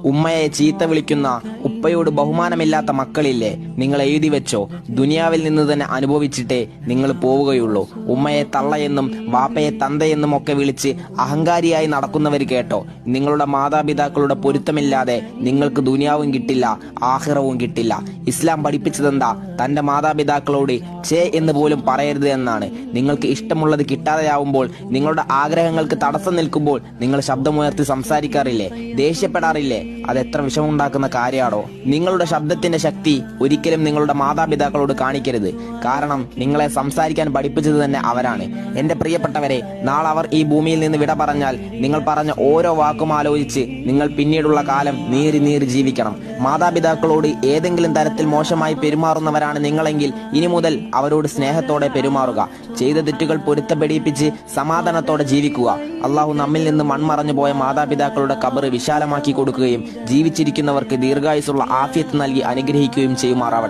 ഉമ്മയെ ചീത്ത വിളിക്കുന്ന, ഉപ്പയോട് ബഹുമാനമില്ലാത്ത മക്കളില്ലേ? നിങ്ങൾ എഴുതി വെച്ചോ, ദുനിയാവിൽ നിന്ന് തന്നെ അനുഭവിച്ചിട്ടേ നിങ്ങൾ പോവുകയുള്ളൂ. ഉമ്മയെ തള്ളയെന്നും വാപ്പയെ തന്തയെന്നും ഒക്കെ വിളിച്ച് അഹങ്കാരിയായി നടക്കുന്നവർ കേട്ടോ, നിങ്ങളുടെ മാതാപിതാക്കളുടെ പൊരുത്തമില്ലാതെ നിങ്ങൾക്ക് ദുനിയാവും കിട്ടില്ല, ആഖിറവും കിട്ടില്ല. ഇസ്ലാം പഠിപ്പിച്ചതെന്താ? തന്റെ മാതാപിതാക്കളോട് ചേ എന്ന് പോലും പറയരുത് എന്നാണ്. നിങ്ങൾക്ക് ഇഷ്ടമുള്ളത് കിട്ടാതെയാവുമ്പോൾ, നിങ്ങളുടെ ആഗ്രഹങ്ങൾക്ക് തടസ്സം നിൽക്കുമ്പോൾ നിങ്ങൾ ശബ്ദമുയർത്തി സംസാരിക്കാറില്ലേ? ദേഷ്യപ്പെടാറില്ലേ? അതെത്ര വിഷമുണ്ടാക്കുന്ന കാര്യമാണോ? നിങ്ങളുടെ ശബ്ദത്തിന്റെ ശക്തി ഒരിക്കലും നിങ്ങളുടെ മാതാപിതാക്കളോട് കാണിക്കരുത്. കാരണം നിങ്ങളെ സംസാരിക്കാൻ പഠിപ്പിച്ചത് തന്നെ അവരാണ്. എന്റെ പ്രിയപ്പെട്ടവരെ, നാളെ അവർ ഈ ഭൂമിയിൽ നിന്ന് വിട പറഞ്ഞാൽ നിങ്ങൾ പറഞ്ഞ ഓരോ വാക്കും ആലോചിച്ച് നിങ്ങൾ പിന്നീടുള്ള കാലം നീറി ജീവിക്കണം. മാതാപിതാക്കളോട് ഏതെങ്കിലും തരത്തിൽ മോശമായി പെരുമാറുന്നവരാണ് നിങ്ങളെങ്കിൽ ഇനി മുതൽ അവരോട് സ്നേഹത്തോടെ പെരുമാറുക. ചെയ്ത തെറ്റുകൾ പൊരുത്തപ്പെടിപ്പിച്ച് സമാധാനത്തോടെ ജീവിക്കുക. അള്ളാഹു നമ്മിൽ നിന്ന് മൺമറഞ്ഞു പോയ മാതാപിതാക്കളുടെ ഖബർ വിശാലമാക്കി കൊടുക്കുകയും ജീവിച്ചിരിക്കുന്നവർക്ക് ദീർഘായുസ്സുള്ള ആഫിയത്ത് നൽകി അനുഗ്രഹിക്കുകയും ചെയ്യുമാറാവട്ടെ.